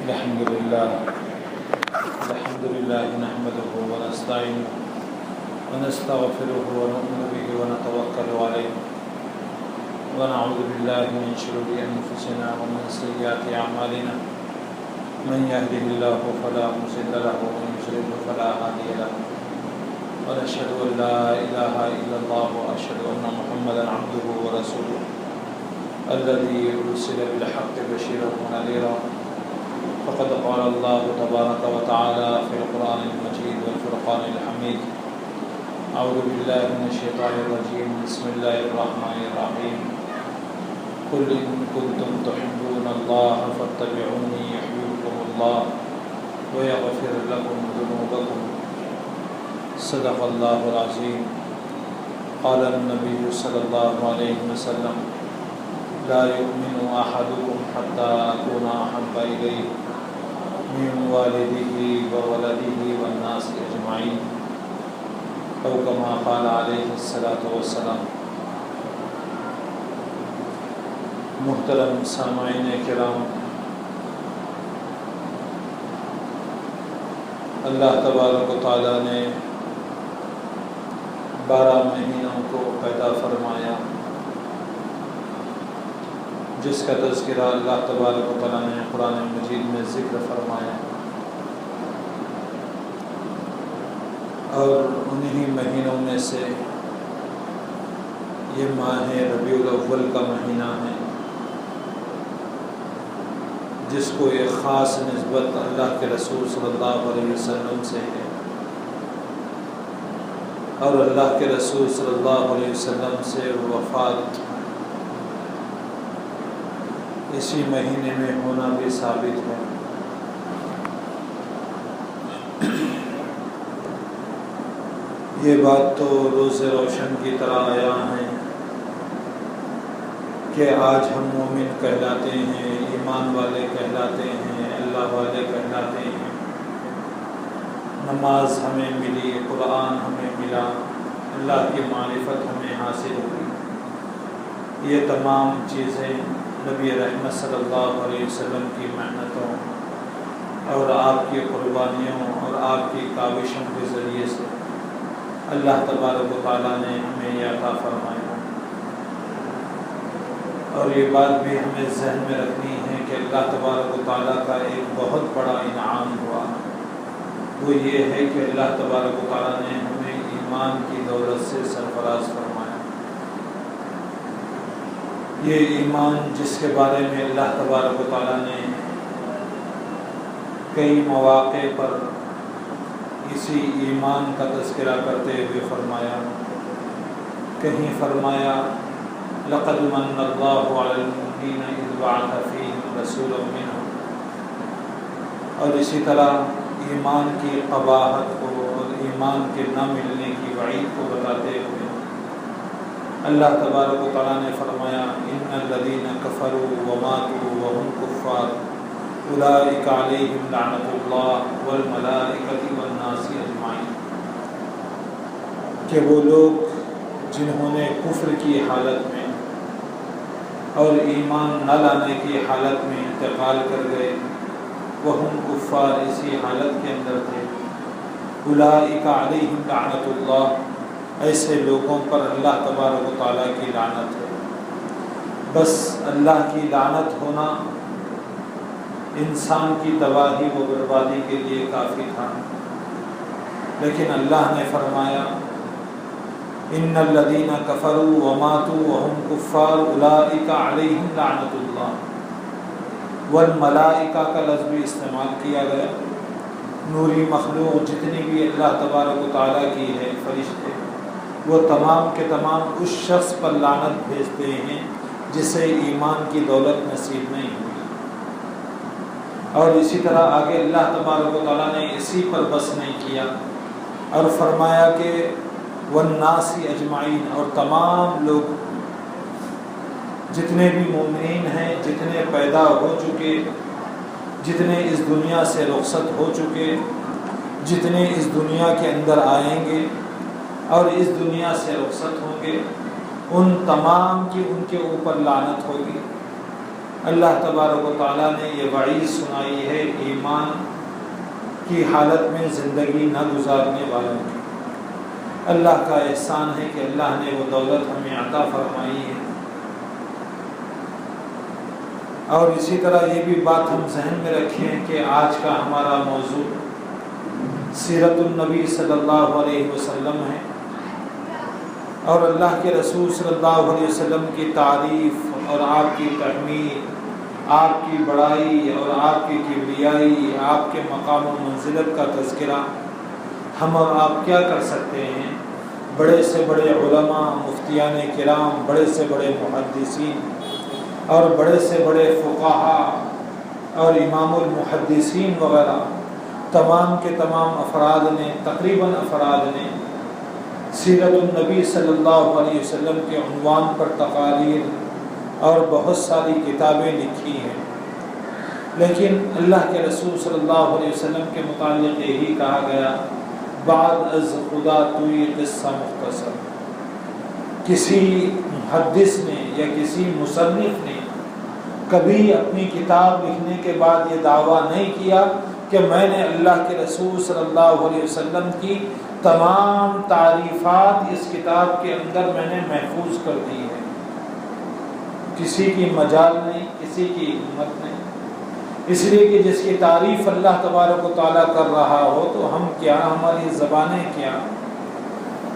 الحمد لله نحمده ونستعينه ونستغفره ونؤمن به ونتوكل عليه ونعوذ بالله من شرور أنفسنا ومن سيئات أعمالنا من يهده الله فلا مضل له ومن يضلل فلا هادي له ونشهد أن لا إله إلا الله وأشهد أن محمدا عبده ورسوله الذي أرسل بالحق بشيرا ونذيرا فقد قال الله تبارك وتعالى في القرآن المجيد والفرقان الحميد أعوذ بالله من الشيطان الرجيم بسم الله الرحمن الرحيم قل إن كنتم تحبون الله فاتبعوني يحببكم الله ويغفر لكم ذنوبكم صدق الله العظيم قال النبي صلى الله عليه وسلم لا يؤمن أحدكم حتى أكون أحب إليه من والده وولده والناس أجمعين أو كما قال عليه الصلاة والسلام۔ محترم سامعین کرام، اللہ تبارک و تعالیٰ نے 12 مہینوں کو پیدا فرمایا، جس کا تذکرہ اللہ تبارک و تعالیٰ نے قرآن مجید میں ذکر فرمایا، اور انہی مہینوں میں سے یہ ماہ ربیع الاول کا مہینہ ہے، جس کو ایک خاص نسبت اللہ کے رسول صلی اللہ علیہ وسلم سے ہے، اور اللہ کے رسول صلی اللہ علیہ وسلم سے وفات اسی مہینے میں ہونا بھی ثابت ہے۔ یہ بات تو روز روشن کی طرح عیاں ہے کہ آج ہم مومن کہلاتے ہیں، ایمان والے کہلاتے ہیں، اللہ والے کہلاتے ہیں، نماز ہمیں ملی، قرآن ہمیں ملا، اللہ کی معرفت ہمیں حاصل ہوئی۔ یہ تمام چیزیں نبی رحمت صلی اللہ علیہ وسلم کی محنتوں اور آپ کی قربانیوں اور آپ کی کاوشوں کے ذریعے سے اللہ تبارک و تعالیٰ نے ہمیں یہ عطا فرمایا، اور یہ بات بھی ہمیں ذہن میں رکھنی ہے کہ اللہ تبارک و تعالیٰ کا ایک بہت بڑا انعام ہوا، وہ یہ ہے کہ اللہ تبارک و تعالیٰ نے ہمیں ایمان کی دولت سے سرفراز فرمایا۔ یہ ایمان جس کے بارے میں اللہ تبارک و تعالیٰ نے کئی مواقع پر اسی ایمان کا تذکرہ کرتے ہوئے فرمایا، کہیں فرمایا لقد من اللہ علی المؤمنین اذ بعث فیہم رسولا منہم، اور اسی طرح ایمان کی قباحت کو اور ایمان کے نہ ملنے کی وعید کو بتاتے ہوئے اللہ تبارک و تعالیٰ نے فرمایا ان الذین کفروا وماتوا وهم کفار اولئک علیہم لعنۃ اللہ والملائکۃ والناس اجمعین، کہ وہ لوگ جنہوں نے کفر کی حالت میں اور ایمان نہ لانے کی حالت میں انتقال کر گئے، وهم کفار اسی حالت کے اندر تھے، اولئک علیہم لعنۃ اللہ، ایسے لوگوں پر اللہ تبارک و تعالیٰ کی لعنت ہے۔ بس اللہ کی لعنت ہونا انسان کی تباہی و بربادی کے لیے کافی تھا، لیکن اللہ نے فرمایا ان الذین کفروا وماتوا وهم کفار اولئک علیہم لعنۃ اللہ، والملائکہ کا لفظ بھی استعمال کیا گیا۔ نوری مخلوق جتنی بھی اللہ تبارک و تعالیٰ کی ہے، فرشتے، وہ تمام کے تمام اس شخص پر لعنت بھیجتے ہیں جسے ایمان کی دولت نصیب نہیں ہوئی۔ اور اسی طرح آگے اللہ تبارک و تعالیٰ نے اسی پر بس نہیں کیا اور فرمایا کہ والناس اجمعین، اور تمام لوگ جتنے بھی مومنین ہیں، جتنے پیدا ہو چکے، جتنے اس دنیا سے رخصت ہو چکے، جتنے اس دنیا کے اندر آئیں گے اور اس دنیا سے رخصت ہوں گے، ان تمام کی ان کے اوپر لعنت ہوگی۔ اللہ تبارک و تعالیٰ نے یہ وعید سنائی ہے ایمان کی حالت میں زندگی نہ گزارنے والوں کی۔ اللہ کا احسان ہے کہ اللہ نے وہ دولت ہمیں عطا فرمائی ہے۔ اور اسی طرح یہ بھی بات ہم ذہن میں رکھیں کہ آج کا ہمارا موضوع سیرت النبی صلی اللہ علیہ وسلم ہے، اور اللہ کے رسول صلی اللہ علیہ وسلم کی تعریف اور آپ کی تحمید، آپ کی بڑائی اور آپ کی کبریائی، آپ کے مقام و منزلت کا تذکرہ ہم اور آپ کیا کر سکتے ہیں؟ بڑے سے بڑے علماء، مفتیان کرام، بڑے سے بڑے محدثین اور بڑے سے بڑے فقہاء اور امام المحدثین وغیرہ تمام کے تمام افراد نے، تقریباً افراد نے سیرت النبی صلی اللہ علیہ وسلم کے عنوان پر تقاریر اور بہت ساری کتابیں لکھی ہیں، لیکن اللہ کے رسول صلی اللہ علیہ وسلم کے متعلق یہی کہا گیا، بعد از خدا توی قصہ مختصر۔ کسی محدث نے یا کسی مصنف نے کبھی اپنی کتاب لکھنے کے بعد یہ دعویٰ نہیں کیا کہ میں نے اللہ کے رسول صلی اللہ علیہ وسلم کی تمام تعریفات اس کتاب کے اندر میں نے محفوظ کر دی ہے۔ کسی کی مجال نہیں، کسی کی ہمت نہیں، اس لیے کہ جس کی تعریف اللہ تبارک و تعالیٰ کر رہا ہو تو ہم کیا، ہماری زبانیں کیا۔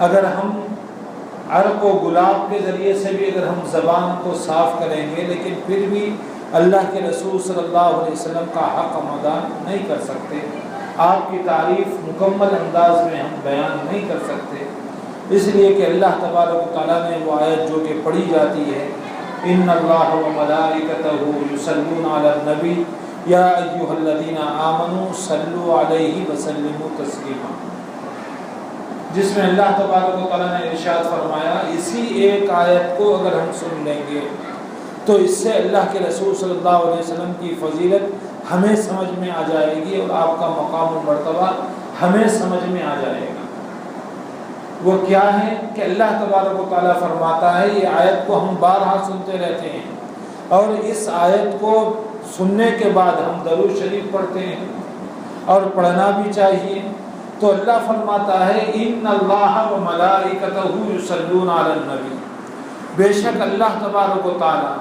اگر ہم عرق و گلاب کے ذریعے سے بھی اگر ہم زبان کو صاف کریں گے، لیکن پھر بھی اللہ کے رسول صلی اللہ علیہ وسلم کا حق ہم ادا نہیں کر سکتے، آپ کی تعریف مکمل انداز میں ہم بیان نہیں کر سکتے، اس لیے کہ اللہ تبارک و تعالیٰ نے وہ آیت جو کہ پڑھی جاتی ہے، ان اللہ و ملائکتہ یصلون علی النبی یا ایھا الذین آمنوا صلوا علیہ وسلموا تسلیما، جس میں اللہ تبارک و تعالیٰ نے ارشاد فرمایا، اسی ایک آیت کو اگر ہم سن لیں گے تو اس سے اللہ کے رسول صلی اللہ علیہ وسلم کی فضیلت ہمیں سمجھ میں آ جائے گی اور آپ کا مقام و مرتبہ ہمیں سمجھ میں آ جائے گا۔ وہ کیا ہے کہ اللہ تبارک و تعالیٰ فرماتا ہے، یہ آیت کو ہم بارہا سنتے رہتے ہیں، اور اس آیت کو سننے کے بعد ہم درود شریف پڑھتے ہیں اور پڑھنا بھی چاہیے۔ تو اللہ فرماتا ہے، ان اللہ و ملائکتہ یصلون علی النبی، بے شک اللہ تبارک و تعالیٰ،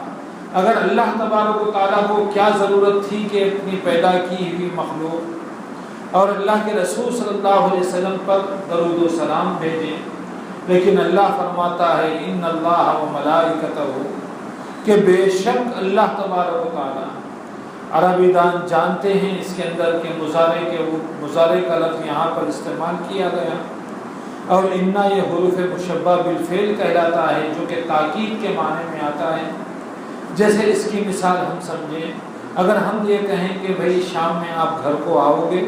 اگر اللہ تبارک و تعالیٰ کو کیا ضرورت تھی کہ اپنی پیدا کی ہوئی مخلوق اور اللہ کے رسول صلی اللہ علیہ وسلم پر درود و سلام بھیجیں، لیکن اللہ فرماتا ہے ان اللہ و ملائکتہ، کہ بے شک اللہ تبارک و تعالیٰ، عربی دان جانتے ہیں اس کے اندر کہ مضارع کا لفظ یہاں پر استعمال کیا گیا، اور انا یہ حروف مشبہ بالفعل کہلاتا ہے جو کہ تاکید کے معنی میں آتا ہے۔ جیسے اس کی مثال ہم سمجھیں، اگر ہم یہ کہیں کہ بھئی شام میں آپ گھر کو آؤ گے،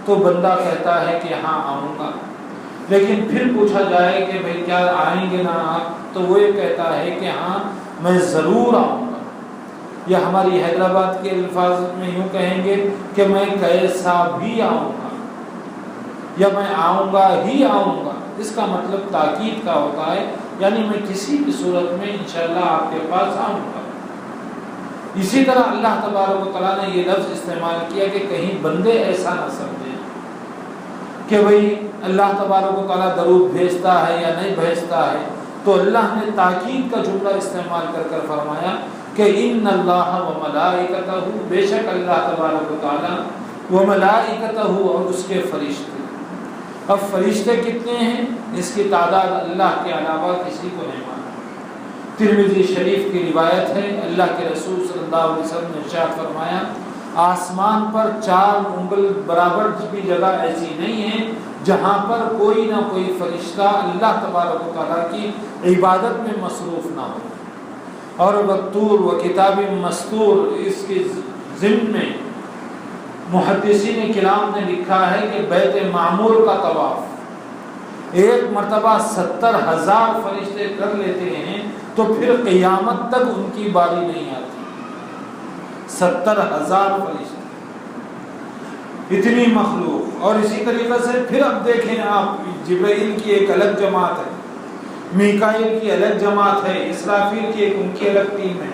تو بندہ کہتا ہے کہ ہاں آؤں گا، لیکن پھر پوچھا جائے کہ بھئی کیا آئیں گے نا آپ، تو وہ یہ کہتا ہے کہ ہاں میں ضرور آؤں گا، یا ہماری حیدرآباد کے الفاظ میں یوں کہیں گے کہ میں کیسا بھی آؤں گا، یا میں آؤں گا ہی آؤں گا۔ اس کا مطلب تاکید کا ہوتا ہے، یعنی میں کسی بھی صورت میں انشاءاللہ آپ کے پاس آؤں گا۔ اسی طرح اللہ تبارک و تعالیٰ نے یہ لفظ استعمال کیا کہ کہیں بندے ایسا نہ سمجھیں کہ بھئی اللہ تبارک و تعالیٰ درود بھیجتا ہے یا نہیں بھیجتا ہے، تو اللہ نے تاکید کا جملہ استعمال کر فرمایا کہ ان اللہ و ملائکتہ، بے شک اللہ تبارک و تعالیٰ، و ملائکتہ، اور اس کے فرشتے۔ اب فرشتے کتنے ہیں، اس کی تعداد اللہ کے علاوہ کسی کو نہیں معلوم۔ ترمذی شریف کی روایت ہے، اللہ کے رسول صلی اللہ علیہ وسلم نے ارشاد فرمایا، آسمان پر 4 انگل برابر بھی جگہ ایسی نہیں ہے جہاں پر کوئی نہ کوئی فرشتہ اللہ تبارک و تعالیٰ کی عبادت میں مصروف نہ ہو۔ اور والطور و کتاب مستور، اس کے ضمن میں محدثین کرام نے لکھا ہے کہ بیت معمور کا طواف ایک مرتبہ 70,000 فرشتے کر لیتے ہیں تو پھر قیامت تک ان کی باری نہیں آتی۔ 70,000 فرشتے، اتنی مخلوق۔ اور اسی طریقے سے پھر اب دیکھیں آپ، جبرائیل کی ایک الگ جماعت ہے، میکائیل کی الگ جماعت ہے، اسرافیل کی ایک ان کی الگ ٹیم ہے،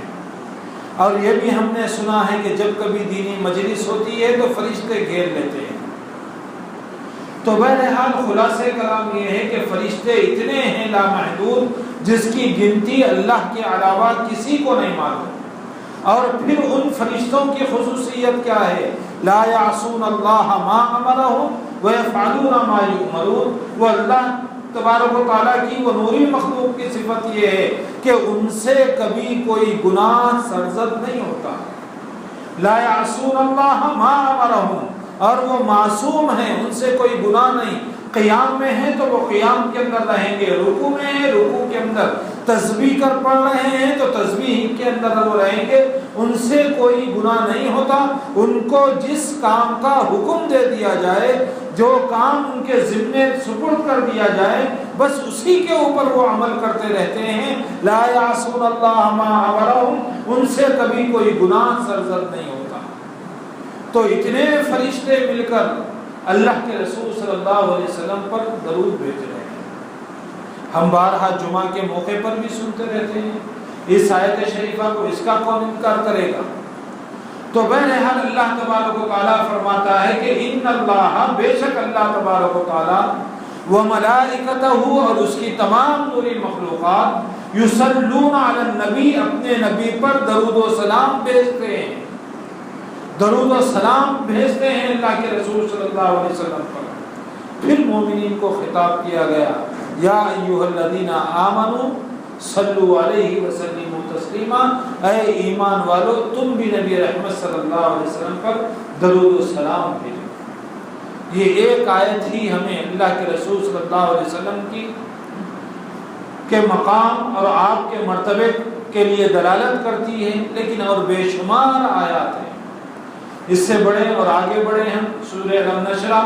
اور یہ بھی ہم نے سنا ہے کہ جب کبھی دینی مجلس ہوتی ہے تو فرشتے گھیر لیتے ہیں۔ تو بہرحال خلاصہ کلام یہ ہے کہ فرشتے اتنے ہیں لامحدود، جس کی گنتی اللہ کے علاوہ کسی کو نہیں معلوم۔ اور پھر ان فرشتوں کی خصوصیت کیا ہے؟ لا یعصون اللہ ما امرہم ویفعلون ما یؤمرون۔ وہ اللہ تبارک و تعالیٰ کی وہ نوری مخلوق کی صفت یہ ہے کہ ان سے کبھی کوئی گناہ سرزد نہیں ہوتا۔ لا یعصون اللہ ما امرہم، اور وہ معصوم ہیں، ان سے کوئی گناہ نہیں۔ قیام میں ہیں تو وہ قیام کے اندر رہیں گے، رکوع میں ہیں رکوع کے اندر، تسبیح کر پڑھ رہے ہیں تو تسبیح کے اندر وہ رہیں گے، ان سے کوئی گناہ نہیں ہوتا۔ ان کو جس کام کا حکم دے دیا جائے، جو کام ان کے ذمے سپرد کر دیا جائے، بس اسی کے اوپر وہ عمل کرتے رہتے ہیں۔ لا یعصون اللہ ما امرہم، ان سے کبھی کوئی گناہ سرزد نہیں ہوتا۔ تو اتنے فرشتے مل کر اللہ کے رسول صلی اللہ علیہ وسلم پر درود بھیج رہے ہیں۔ ہم بارہا جمعہ کے موقع پر بھی سنتے رہتے ہیں اس آیت شریفہ کو، اس کا کون انکار کرے گا؟ تو بہرحال اللہ تبارک و تعالیٰ فرماتا ہے کہ ان اللہ، بے شک اللہ تبارک و تعالیٰ، وملائکتہ، اور اس کی تمام نوری مخلوقات، یصلون علی النبی، اپنے نبی پر درود و سلام بھیجتے ہیں، درود و سلام بھیجتے ہیں اللہ کے رسول صلی اللہ علیہ وسلم پر۔ پھر مومنین کو خطاب کیا گیا، یا ایھا الذین آمنوا صلوا علیہ وسلموا تسلیما، اے ایمان والو تم بھی نبی رحمت صلی اللہ علیہ وسلم پر درود و سلام بھیجو۔ یہ ایک آیت ہی ہمیں اللہ کے رسول صلی اللہ علیہ وسلم کی کے مقام اور آپ کے مرتبے کے لیے دلالت کرتی ہے، لیکن اور بے شمار آیات ہیں اس سے بڑے اور آگے بڑھے ہیں۔ سورہ النشرہ،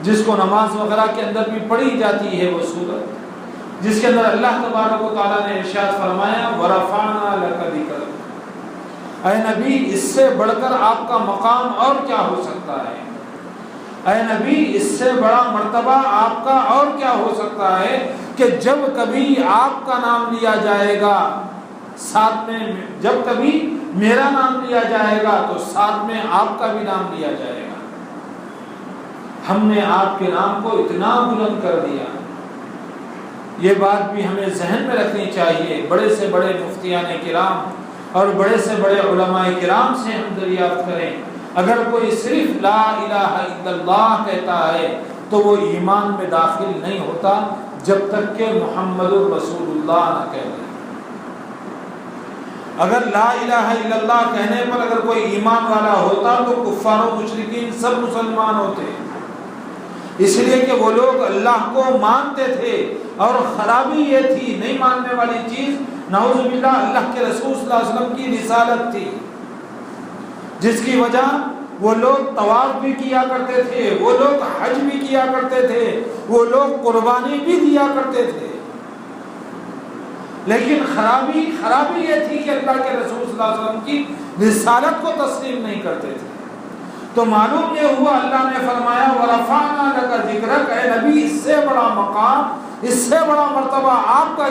جس کو نماز وغیرہ کے اندر بھی پڑھی جاتی ہے، وہ سورت جس کے اندر اللہ تبارک و تعالیٰ نے ارشاد فرمایا وَرَفَعْنَا لَكَ ذِكْرَكَ، اے نبی اس سے بڑھ کر آپ کا مقام اور کیا ہو سکتا ہے؟ اے نبی اس سے بڑا مرتبہ آپ کا اور کیا ہو سکتا ہے کہ جب کبھی آپ کا نام لیا جائے گا، ساتھ میں جب کبھی میرا نام لیا جائے گا تو ساتھ میں آپ کا بھی نام لیا جائے گا۔ ہم نے آپ کے نام کو اتنا بلند کر دیا۔ یہ بات بھی ہمیں ذہن میں رکھنی چاہیے۔ بڑے سے بڑے مفتیان کرام اور بڑے سے بڑے علماء کرام سے ہم دریافت کریں، اگر کوئی صرف لا الہ الا اللہ کہتا ہے تو وہ ایمان میں داخل نہیں ہوتا جب تک کہ محمد الرسول اللہ نہ کہہ دے۔ اگر لا الہ الا اللہ کہنے پر اگر کوئی ایمان والا ہوتا تو کفار و مشرکین سب مسلمان ہوتے، اس لیے کہ وہ لوگ اللہ کو مانتے تھے، اور خرابی یہ تھی، نہیں ماننے والی چیز نعوذ باللہ اللہ کے رسول صلی اللہ علیہ وسلم کی رسالت تھی، جس کی وجہ وہ لوگ طواف بھی کیا کرتے تھے، وہ لوگ حج بھی کیا کرتے تھے، وہ لوگ قربانی بھی دیا کرتے تھے، لیکن خرابی یہ تھی کہ اللہ کے رسول صلی اللہ علیہ وسلم کی رسالت کو تسلیم نہیں کرتے تھے۔ تو معلوم یہ ہوا، اللہ نے فرمایا وَرَفَعْنَا لَكَ ذِكْرَكَ، اے نبی اس سے بڑا مقام، اس سے بڑا مرتبہ آپ کا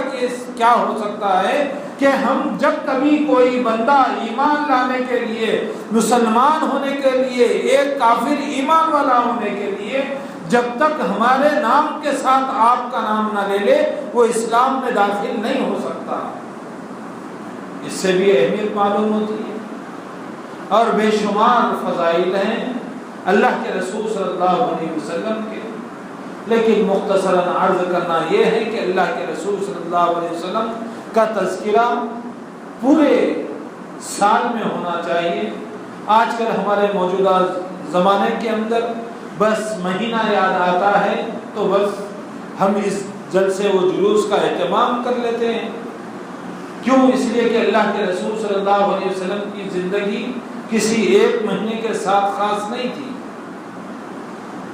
کیا ہو سکتا ہے کہ ہم جب کبھی کوئی بندہ ایمان لانے کے لیے، مسلمان ہونے کے لیے، ایک کافر ایمان والا ہونے کے لیے جب تک ہمارے نام کے ساتھ آپ کا نام نہ لے لے وہ اسلام میں داخل نہیں ہو سکتا۔ اس سے بھی اہمیت معلوم ہوتی ہے، اور بے شمار فضائل ہیں اللہ کے رسول صلی اللہ علیہ وسلم کے، لیکن مختصراً عرض کرنا یہ ہے کہ اللہ کے رسول صلی اللہ علیہ وسلم کا تذکرہ پورے سال میں ہونا چاہیے۔ آج کل ہمارے موجودہ زمانے کے اندر بس مہینہ یاد آتا ہے تو بس ہم اس جلسے و جلوس کا اہتمام کر لیتے ہیں۔ کیوں؟ اس لیے کہ اللہ کے رسول صلی اللہ علیہ وسلم کی زندگی کسی ایک مہینے کے ساتھ خاص نہیں تھی۔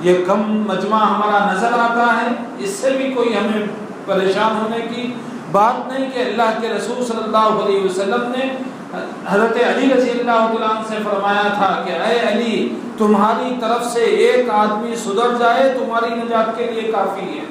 یہ کم مجمع ہمارا نظر آتا ہے، اس سے بھی کوئی ہمیں پریشان ہونے کی بات نہیں کہ اللہ کے رسول صلی اللہ علیہ وسلم نے حضرت علی رضی اللہ عنہ سے فرمایا تھا کہ اے علی تمہاری طرف سے ایک آدمی سدھر جائے تمہاری نجات کے لیے کافی ہے۔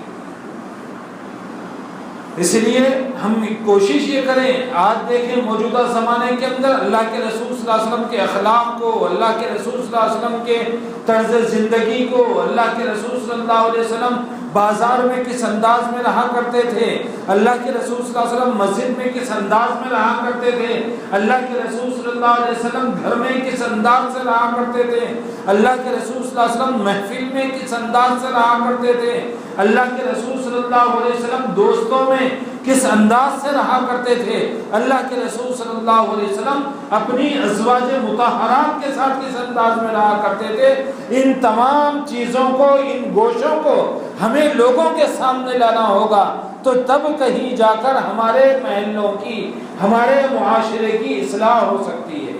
اس لیے ہم کوشش یہ کریں، آج دیکھیں موجودہ زمانے کے اندر اللہ کے رسول صلی اللہ علیہ وسلم کے اخلاق کو، اللہ کے رسول صلی اللہ علیہ وسلم کے طرز زندگی کو، اللہ کے رسول صلی اللہ علیہ وسلم بازار میں کس انداز میں رہا کرتے تھے، اللہ کے رسول صلی اللہ علیہ وسلم مسجد میں کس انداز میں رہا کرتے تھے، اللہ کے رسول صلی اللہ علیہ وسلم گھر میں کس انداز سے رہا کرتے تھے، اللہ کے رسول صلی اللہ علیہ وسلم محفل میں کس انداز سے رہا کرتے تھے، اللہ کے رسول صلی اللہ علیہ وسلم دوستوں میں کس انداز سے رہا کرتے تھے، اللہ کے رسول صلی اللہ علیہ وسلم اپنی ازواج مطہرات کے ساتھ کس انداز میں رہا کرتے تھے، ان تمام چیزوں کو، ان گوشوں کو ہمیں لوگوں کے سامنے لانا ہوگا، تو تب کہیں جا کر ہمارے محلوں کی، ہمارے معاشرے کی اصلاح ہو سکتی ہے۔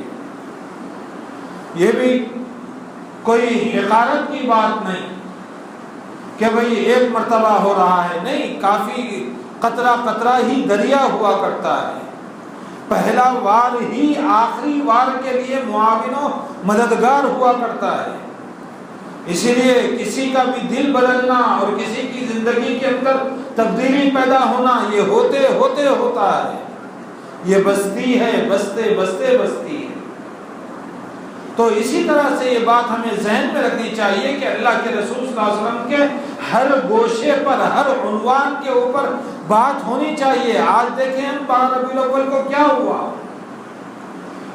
یہ بھی کوئی حقارت کی بات نہیں کہ بھئی ایک مرتبہ ہو رہا ہے، نہیں، کافی قطرہ قطرہ ہی دریا ہوا کرتا ہے، پہلا وار ہی آخری وار کے لیے معاون و مددگار ہوا کرتا ہے۔ اسی لیے کسی کا بھی دل بدلنا اور کسی کی زندگی کے اندر تبدیلی پیدا ہونا یہ ہوتے ہوتے ہوتا ہے، یہ بستی ہے، بستے بستے بستی ہے۔ تو اسی طرح سے یہ بات ہمیں ذہن میں رکھنی چاہیے کہ اللہ کے رسول صلی اللہ علیہ وسلم کے ہر گوشے پر، ہر عنوان کے اوپر بات ہونی چاہیے۔ آج دیکھیں ہم 12 ربیع الاول کو کیا ہوا،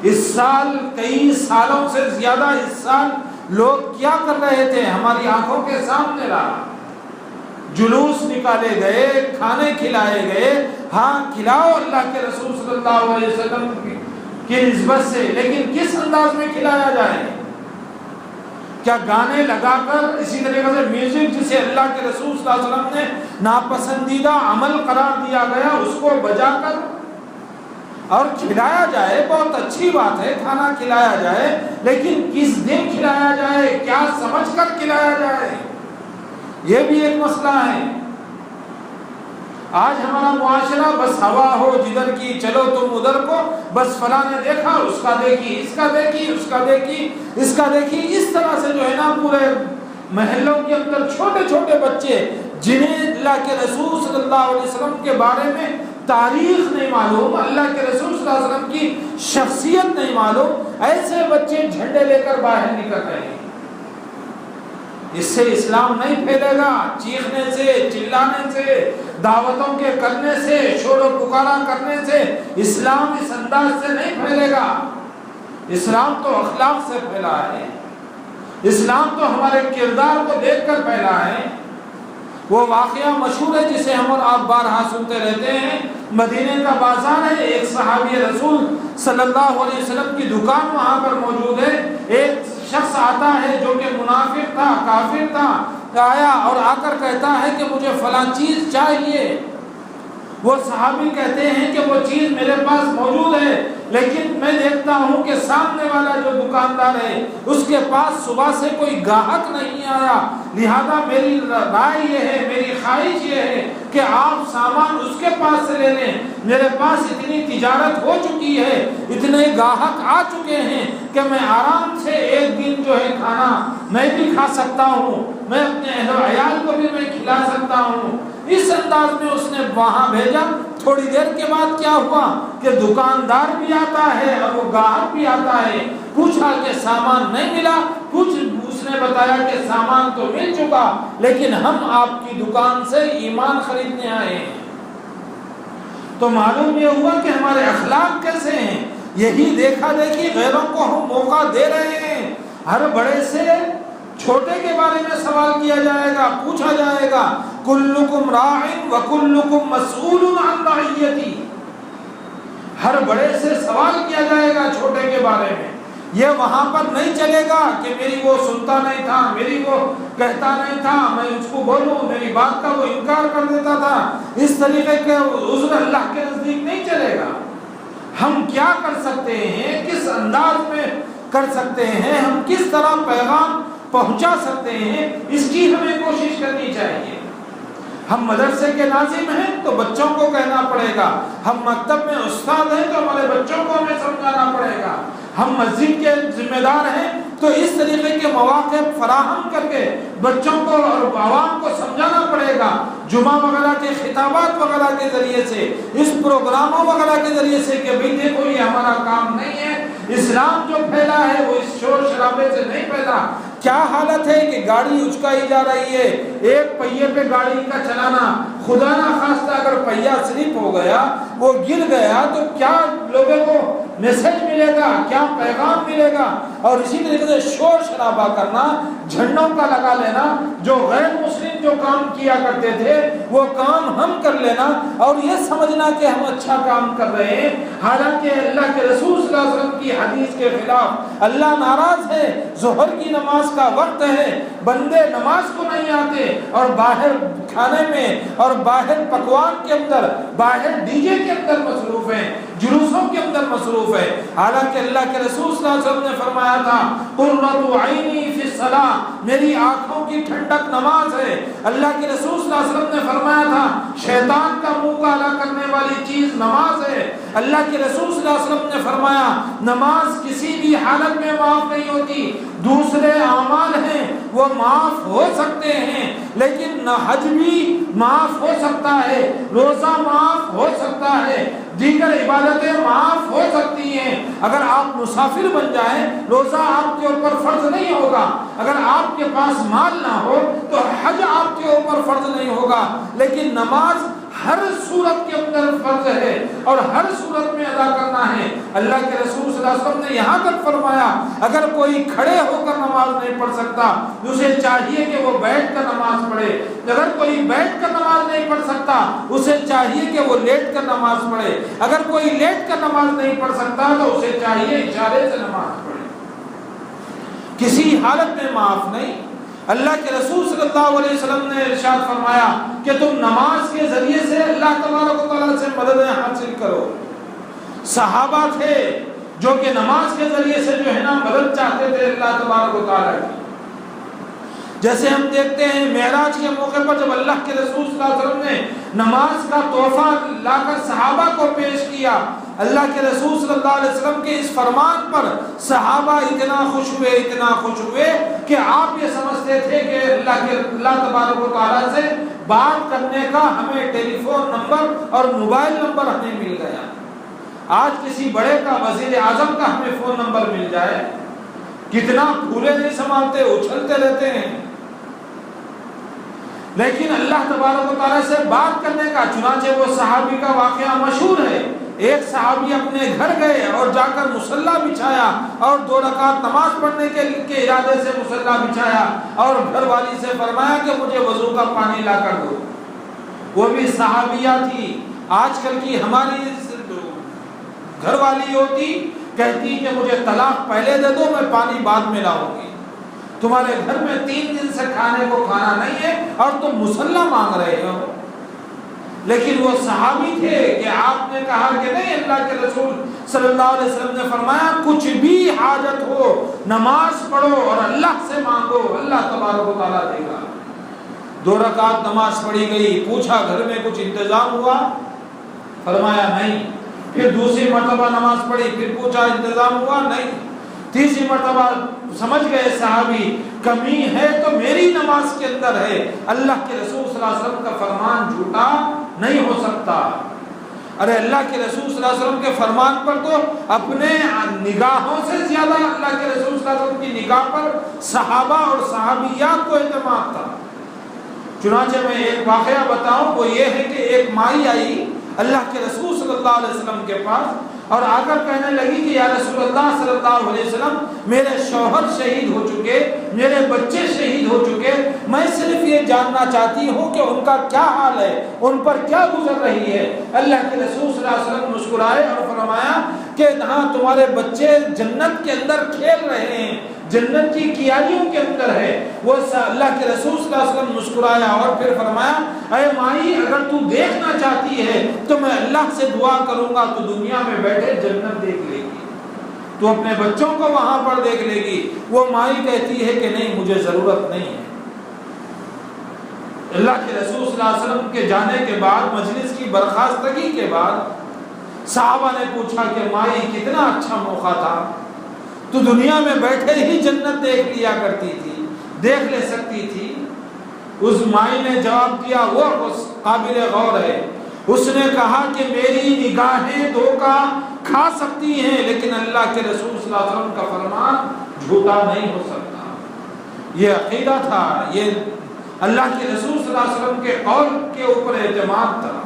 اس سال، کئی سالوں سے زیادہ اس سال لوگ کیا کر رہے تھے، ہماری آنکھوں کے سامنے رہا، جلوس نکالے گئے، کھانے کھلائے گئے، ہاں کھلاؤ اللہ کے رسول صلی اللہ علیہ وسلم کی نسبت سے، لیکن کس انداز میں کھلایا جائے؟ کیا گانے لگا کر، اسی طریقے سے میوزک جسے اللہ کے رسول صلی اللہ علیہ وسلم نے ناپسندیدہ عمل قرار دیا گیا، اس کو بجا کر اور کھلایا جائے؟ بہت اچھی بات ہے، کھانا کھلایا جائے، لیکن کس دن کھلایا جائے، کیا سمجھ کر کھلایا جائے، یہ بھی ایک مسئلہ ہے۔ آج ہمارا معاشرہ بس ہوا ہو جدھر کی چلو تم ادھر کو، بس فلاں نے دیکھا، اس کا دیکھی، اس کا دیکھی، اس کا دیکھی، اس کا دیکھی، اس طرح سے جو ہے نا پورے محلوں کے اندر چھوٹے چھوٹے بچے جنہیں اللہ کے رسول صلی اللہ علیہ وسلم کے بارے میں تاریخ نہیں معلوم، اللہ کے رسول صلی اللہ علیہ وسلم کی شخصیت نہیں معلوم، ایسے بچے جھنڈے لے کر باہر نکل رہے ہیں۔ اس سے اسلام نہیں پھیلے گا، چیخنے سے، چلانے سے، دعوتوں کے کرنے سے، شور و پکارا کرنے سے اسلام اس انداز سے نہیں پھیلے گا۔ اسلام تو اخلاق سے پھیلا ہے، اسلام تو ہمارے کردار کو دیکھ کر پھیلا ہے۔ وہ واقعہ مشہور ہے جسے ہم اور آپ بارہا سنتے رہتے ہیں، مدینے کا بازار ہے، ایک صحابی رسول صلی اللہ علیہ وسلم کی دکان وہاں پر موجود ہے، ایک شخص آتا ہے جو کہ منافق تھا، کافر تھا، آیا اور آ کر کہتا ہے کہ مجھے فلاں چیز چاہیے۔ وہ صحابی کہتے ہیں کہ وہ چیز میرے پاس موجود ہے، لیکن میں دیکھتا ہوں کہ سامنے والا جو دکاندار ہے اس کے پاس صبح سے کوئی گاہک نہیں آیا، لہذا میری رائے یہ ہے، میری خواہش یہ ہے کہ آپ سامان اس کے پاس سے لے لیں، میرے پاس اتنی تجارت ہو چکی ہے، اتنے گاہک آ چکے ہیں کہ میں آرام سے ایک دن جو ہے کھانا میں بھی کھا سکتا ہوں، میں اپنے اہل و عیال کو بھی میں کھلا سکتا ہوں۔ اس انداز میں اس نے وہاں بھیجا۔ تھوڑی دیر کے بعد کیا ہوا کہ دکاندار بھی آتا ہے اور وہ گاہک بھی آتا ہے، پوچھا کہ سامان نہیں ملا، اس نے بتایا کہ سامان تو مل چکا، لیکن ہم آپ کی دکان سے ایمان خریدنے آئے ہیں۔ تو معلوم یہ ہوا کہ ہمارے اخلاق کیسے ہیں، یہی دیکھا دیکھی غیروں کو ہم موقع دے رہے ہیں۔ ہر بڑے سے چھوٹے کے بارے میں سوال کیا جائے گا، پوچھا جائے گا، کلکم راع وکلکم مسئول عن رعیتی، ہر بڑے سے سوال کیا جائے گا چھوٹے کے بارے میں۔ یہ وہاں پر نہیں چلے گا کہ میری وہ سنتا نہیں تھا، میری وہ کہتا نہیں تھا، میں اس کو بولوں، میری بات کا وہ انکار کر دیتا تھا، اس طریقے کے عذر اللہ کے نزدیک نہیں چلے گا۔ ہم کیا کر سکتے ہیں، کس انداز میں کر سکتے ہیں، ہم کس طرح پیغام پہنچا سکتے ہیں، اس کی ہمیں کوشش کرنی چاہیے۔ ہم مدرسے کے ناظم ہیں تو بچوں کو کہنا پڑے گا، ہم مکتب میں استاد ہیں تو ہمارے بچوں کو ہمیں سمجھانا پڑے گا، ہم مسجد کے ذمہ دار ہیں تو اس طریقے کے مواقع فراہم کر کے بچوں کو اور عوام کو سمجھانا پڑے کرے گا جمعہ وغیرہ کے خطابات وغیرہ کے ذریعے سے، اس پروگراموں وغیرہ کے ذریعے سے کہ بھئی دیکھو یہ ہمارا کام نہیں ہے، اسلام جو پھیلا ہے وہ اس شور شرابے سے نہیں پھیلا۔ کیا حالت ہے کہ گاڑی اچکائی جا رہی ہے، ایک پہیے پہ گاڑی کا چلانا، خدا نہ خواستہ اگر پہیہ سلپ ہو گیا، وہ گر گیا تو کیا لوگوں کو میسج ملے گا، کیا پیغام ملے گا؟ اور اسی طریقے سے شور شرابہ کرنا، جھنڈوں کا لگا لینا، جو غیر مسلم جو کام کیا کرتے تھے وہ کام ہم کر لینا اور یہ سمجھنا کہ ہم اچھا کام کر رہے ہیں، حالانکہ اللہ کے رسول صلی اللہ علیہ وسلم کی حدیث کے خلاف اللہ ناراض ہے۔ ظہر کی نماز کا وقت ہے، بندے نماز کو نہیں آتے اور باہر کھانے میں اور باہر پکوان کے اندر، باہر ڈی جے کے اندر مصروف ہیں، جلوسوں کے اندر مصروف ہے، حالانکہ اللہ کے رسول صلی اللہ علیہ وسلم نے فرمایا تھا قرۃ عینی فی الصلاۃ، میری آنکھوں کی ٹھنڈک نماز ہے۔ اللہ کے رسول صلی اللہ علیہ وسلم نے فرمایا تھا شیطان کا منہ کالا کرنے والی چیز نماز ہے۔ اللہ کے رسول صلی اللہ علیہ وسلم نے فرمایا نماز کسی بھی حالت میں معاف نہیں ہوتی، دوسرے اعمال ہیں وہ معاف ہو سکتے ہیں لیکن حج بھی معاف ہو سکتا ہے، روزہ معاف ہو سکتا ہے، دیگر عبادتیں معاف ہو سکتی ہیں۔ اگر آپ مسافر بن جائیں روزہ آپ کے اوپر فرض نہیں ہوگا، اگر آپ کے پاس مال نہ ہو تو حج آپ کے اوپر فرض نہیں ہوگا، لیکن نماز ہر صورت کے اندر فرض ہے اور ہر صورت میں ادا کرنا ہے۔ اللہ کے رسول صلی اللہ علیہ وسلم نے یہاں تک فرمایا اگر کوئی کھڑے ہو کر نماز نہیں پڑھ سکتا اسے چاہیے کہ وہ بیٹھ کر نماز پڑھے، اگر کوئی بیٹھ کر نماز نہیں پڑھ سکتا اسے چاہیے کہ وہ لیٹ کر نماز پڑھے، اگر کوئی لیٹ کر نماز نہیں پڑھ سکتا تو اسے چاہیے اشارے سے نماز پڑھے، کسی حالت میں معاف نہیں۔ اللہ کے رسول صلی اللہ علیہ وسلم نے ارشاد فرمایا کہ تم نماز کے ذریعے سے اللہ تبارک و تعالیٰ سے مدد حاصل کرو۔ صحابہ تھے جو کہ نماز کے ذریعے سے جو ہے نا مدد چاہتے تھے اللہ تبارک و تعالیٰ کی۔ جیسے ہم دیکھتے ہیں معراج کے موقع پر جب اللہ کے رسول صلی اللہ علیہ وسلم نے نماز کا تحفہ لا کر صحابہ کو پیش کیا، اللہ کے رسول صلی اللہ علیہ وسلم کے اس فرمان پر صحابہ اتنا خوش ہوئے کہ آپ یہ سمجھتے تھے کہ اللہ تبارک و تعالیٰ سے بات کرنے کا ہمیں ٹیلی فون نمبر اور موبائل نمبر ہمیں مل گیا۔ آج کسی بڑے کا، وزیر اعظم کا ہمیں فون نمبر مل جائے کتنا پھولے نہیں سنبھالتے، اچھلتے رہتے ہیں، لیکن اللہ تبارک و تعالیٰ سے بات کرنے کا، چنانچہ وہ صحابی کا واقعہ مشہور ہے۔ ایک صحابی اپنے گھر گئے اور جا کر مصلی بچھایا اور 2 رکعت نماز پڑھنے کے ارادے سے مصلی بچھایا اور گھر والی سے فرمایا کہ مجھے وضو کا پانی لا کر دو۔ وہ بھی صحابیہ تھی۔ آج کل کی ہماری گھر والی ہوتی کہتی کہ مجھے طلاق پہلے دے دو، میں پانی بعد میں لاؤں گی، تمہارے گھر میں 3 دن سے کھانے کو کھانا نہیں ہے اور تم مصلی مانگ رہے ہو۔ لیکن وہ صحابی تھے کہ آپ نے کہا کہ نہیں، اللہ کے رسول صلی اللہ علیہ وسلم نے فرمایا کچھ بھی حاجت ہو نماز پڑھو اور اللہ سے مانگو، اللہ تبارک و تعالیٰ دے گا۔ 2 رکعت نماز پڑھی گئی، پوچھا گھر میں کچھ انتظام ہوا؟ فرمایا نہیں۔ پھر دوسری مرتبہ نماز پڑھی، پھر پوچھا انتظام ہوا؟ نہیں۔ تیسری مرتبہ سمجھ گئے صحابی کمی ہے تو میری نماز کے اندر ہے، اللہ کے رسول صلی اللہ علیہ وسلم کا فرمان جھوٹا نہیں ہو سکتا۔ ارے اللہ کے رسول صلی اللہ علیہ وسلم کے فرمان پر تو اپنے نگاہوں سے زیادہ اللہ کے رسول صلی اللہ علیہ وسلم کی نگاہ پر صحابہ اور صحابیات کو اعتماد تھا۔ چنانچہ میں ایک واقعہ بتاؤں، وہ یہ ہے کہ ایک مائی آئی اللہ کے رسول صلی اللہ علیہ وسلم کے پاس اور آ کر کہنے لگی کہ یا رسول اللہ صلی اللہ علیہ وسلم، میرے شوہر شہید ہو چکے، میرے بچے شہید ہو چکے، میں صرف یہ جاننا چاہتی ہوں کہ ان کا کیا حال ہے، ان پر کیا گزر رہی ہے۔ اللہ کے رسول صلی اللہ علیہ وسلم مسکرائے اور فرمایا کہ ہاں تمہارے بچے جنت کے اندر کھیل رہے ہیں، جنت کی کیاریوں کے اندر ہے۔ وہ اللہ کے رسول صلی اللہ علیہ وسلم مسکرایا اور پھر فرمایا اے مائی، اگر تو دیکھنا چاہتی ہے تو میں اللہ سے دعا کروں گا تو دنیا میں بیٹھے جنت دیکھ لے گی، تو اپنے بچوں کو وہاں پر دیکھ لے گی۔ وہ مائی کہتی ہے کہ نہیں، مجھے ضرورت نہیں ہے۔ اللہ کے رسول صلی اللہ علیہ وسلم کے جانے کے بعد، مجلس کی برخاستگی کے بعد صحابہ نے پوچھا کہ مائی کتنا اچھا موقع تھا، تو دنیا میں بیٹھے ہی جنت دیکھ لیا کرتی تھی، دیکھ لے سکتی تھی۔ اس مائی نے جواب دیا، وہ قابل غور ہے، اس نے کہا کہ میری نگاہیں دھوکہ کھا سکتی ہیں لیکن اللہ کے رسول صلی اللہ علیہ وسلم کا فرمان جھوٹا نہیں ہو سکتا۔ یہ عقیدہ تھا، یہ اللہ کے رسول صلی اللہ علیہ وسلم کے قول کے اوپر اعتماد تھا۔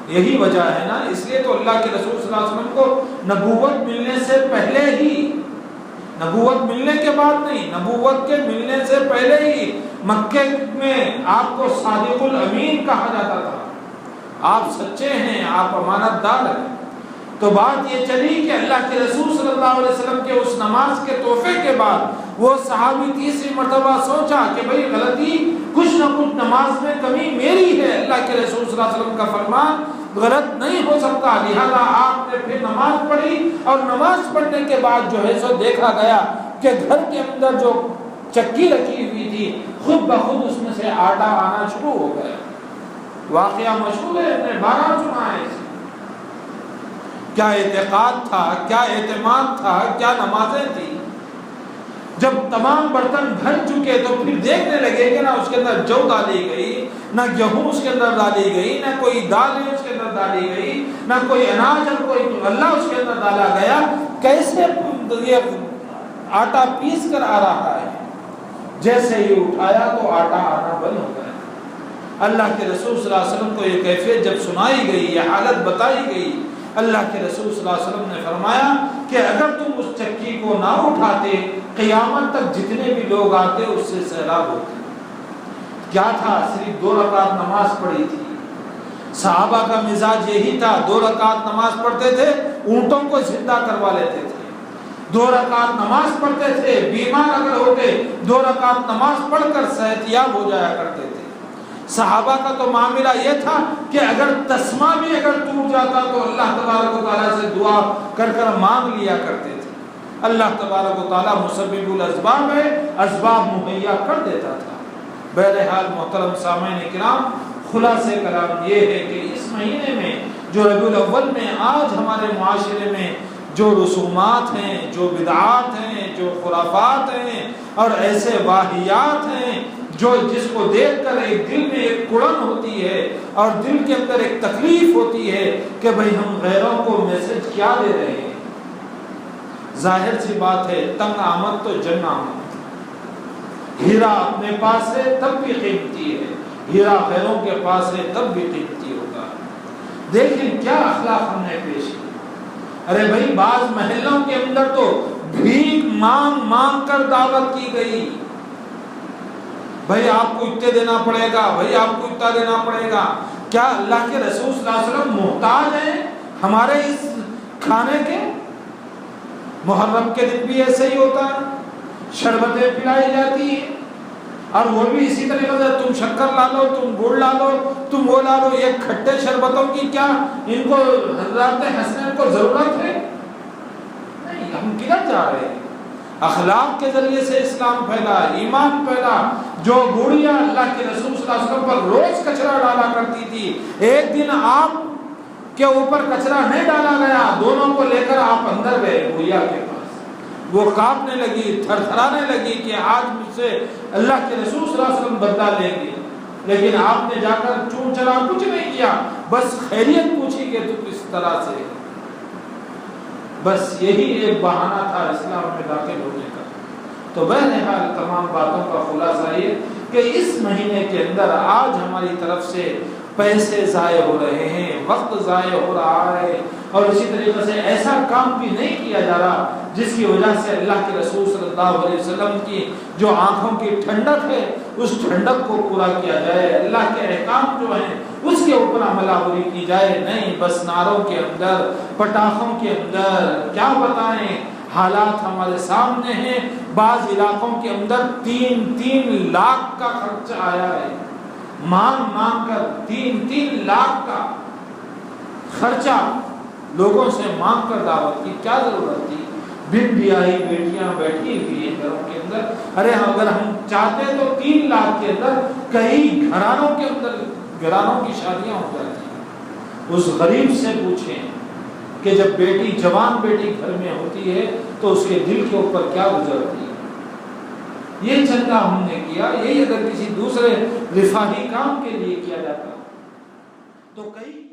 یہی وجہ ہے نا، اس لیے تو اللہ کے رسول صلی اللہ علیہ وسلم کو نبوت ملنے سے پہلے ہی، نبوت ملنے کے بعد نہیں، نبوت کے ملنے سے پہلے ہی مکے میں آپ کو صادق الامین کہا جاتا تھا، آپ سچے ہیں، آپ امانت دار ہیں۔ تو بات یہ چلی کہ اللہ کے رسول صلی اللہ علیہ وسلم کے اس نماز کے تحفے کے بعد وہ صحابی تیسری مرتبہ سوچا کہ بھئی غلطی کچھ نہ کچھ نماز میں کمی میری ہے، اللہ کے رسول صلی اللہ علیہ وسلم کا فرمان غلط نہیں ہو سکتا، لہذا آپ نے پھر نماز پڑھی، اور نماز پڑھنے کے بعد جو ہے سو دیکھا گیا کہ گھر کے اندر جو چکی رکھی ہوئی تھی خود بخود اس میں سے آٹا آنا شروع ہو گیا۔ واقعہ مشہور ہے، نے 12 سنا ہے۔ کیا اعتقاد تھا، کیا اعتماد تھا، کیا نمازیں تھی۔ جب تمام برتن بھر چکے تو پھر دیکھنے لگے کہ نہ اس کے اندر جو ڈالی گئی، نہ گیہوں اس کے اندر ڈالی گئی، نہ کوئی دالیں اس کے اندر ڈالی گئی، نہ کوئی اناج اور کوئی غلہ اس کے اندر ڈالا گیا، کیسے یہ آٹا پیس کر آ رہا ہے۔ جیسے ہی اٹھایا تو آٹا آنا بند ہو گیا۔ اللہ کے رسول صلی اللہ علیہ وسلم کو یہ کیفیت جب سنائی گئی، یہ حالت بتائی گئی، اللہ کے رسول صلی اللہ علیہ وسلم نے فرمایا کہ اگر تم اس چکی کو نہ اٹھاتے قیامت تک جتنے بھی لوگ آتے اس سے سیلاب ہوتے۔ کیا تھا؟ صرف 2 رکعت نماز پڑھی تھی۔ صحابہ کا مزاج یہی تھا، 2 رکعت نماز پڑھتے تھے، اونٹوں کو زندہ کروا لیتے تھے، 2 رکعت نماز پڑھتے تھے، بیمار اگر ہوتے 2 رکعت نماز پڑھ کر صحت یاب ہو جایا کرتے تھے۔ صحابہ کا تو معاملہ یہ تھا کہ اگر تسمہ بھی اگر ٹوٹ جاتا تو اللہ تبارک و تعالیٰ سے دعا کر کر مانگ لیا کرتے تھے۔ اللہ تبارک و تعالیٰ مسبب الاسباب ہے، اسباب مہیا کر دیتا تھا۔ بہرحال محترم سامعین کرام، خلاصہ کلام یہ ہے کہ اس مہینے میں جو ربیع الاول میں آج ہمارے معاشرے میں جو رسومات ہیں، جو بدعات ہیں، جو خرافات ہیں اور ایسے واہیات ہیں جو جس کو دیکھ کر ایک دل میں ایک کڑن ہوتی ہے اور دل کے اندر ایک تکلیف ہوتی ہے کہ بھئی ہم غیروں کو میسج کیا دے رہے ہیں۔ ظاہر سی بات ہے، تنگ آمد تو جنگ آمد۔ ہیرا اپنے پاس ہے تب بھی قیمتی ہے، ہیرا غیروں کے پاس ہے تب بھی قیمتی ہوگا۔ دیکھیں کیا اخلاق ہم نے پیش کیا۔ ارے بھائی بعض محلوں کے اندر تو بھیک مانگ مانگ کر دعوت کی گئی، بھائی آپ کو اتنے دینا پڑے گا، بھائی آپ کو اتنا دینا پڑے گا۔ کیا اللہ کے رسول صلی اللہ علیہ وسلم محتاج ہیں ہمارے اس کھانے کے؟ محرم کے دن بھی ایسے ہی ہوتا ہے، شربتیں پلائی جاتی ہیں اور وہ بھی اسی طریقے سے تم شکر لا لو، تم گڑ لا لو، تم وہ لا لو۔ یہ کھٹے شربتوں کی کیا ان کو حضرات حسنین کو ضرورت ہے؟ نہیں، ہم کدھر جا رہے ہیں؟ اخلاق کے ذریعے سے اسلام پھیلا، ایمان پھیلا۔ جو بوڑھیاں اللہ کے رسول صلی اللہ علیہ وسلم پر روز کچرا ڈالا کرتی تھی، ایک دن آپ کے اوپر کچرا نہیں ڈالا گیا، دونوں کو لے کر آپ اندر گئے بوڑھیا کے پاس، وہ کانپنے لگی، تھر تھرانے لگی کہ آج مجھ سے اللہ کے رسول صلی اللہ علیہ وسلم بدلہ لیں گے، لیکن آپ نے جا کر چون چلا کچھ نہیں کیا، بس خیریت پوچھی کہ تو کس طرح سے۔ بس یہی ایک بہانہ تھا اسلام میں داخل ہونے کا۔ تو بہرحال تمام باتوں کا خلاصہ یہ کہ اس مہینے کے اندر آج ہماری طرف سے پیسے ضائع ہو رہے ہیں، وقت ضائع ہو رہا ہے، اور اسی طریقے سے ایسا کام بھی نہیں کیا جا رہا جس کی وجہ سے اللہ کے رسول صلی اللہ علیہ وسلم کی جو آنکھوں کی ٹھنڈک ہے اس ٹھنڈک کو پورا کیا جائے، اللہ کے احکام جو ہیں اس کے اوپر عمل آوری کی جائے۔ نہیں، بس نعروں کے اندر، پٹاخوں کے اندر کیا بتائیں، حالات ہمارے سامنے ہیں۔ بعض علاقوں کے اندر 3 لاکھ کا خرچ آیا ہے، مانگ مانگ کر 3 لاکھ کا خرچہ لوگوں سے مانگ کر دعوت کی۔ کیا ضرورت تھی؟ بن بیاہی بیٹیاں بیٹھی ہوئی ہیں گھروں کے اندر۔ ارے اگر ہم چاہتے تو 3 لاکھ کے اندر کئی گھرانوں کے اندر گھرانوں کی شادیاں ہو جاتی ہیں۔ اس غریب سے پوچھیں کہ جب بیٹی، جوان بیٹی گھر میں ہوتی ہے تو اس کے دل کے اوپر کیا گزرتی ہے؟ یہ چندہ ہم نے کیا، یہی اگر کسی دوسرے رفاہی کام کے لیے کیا جاتا تو کئی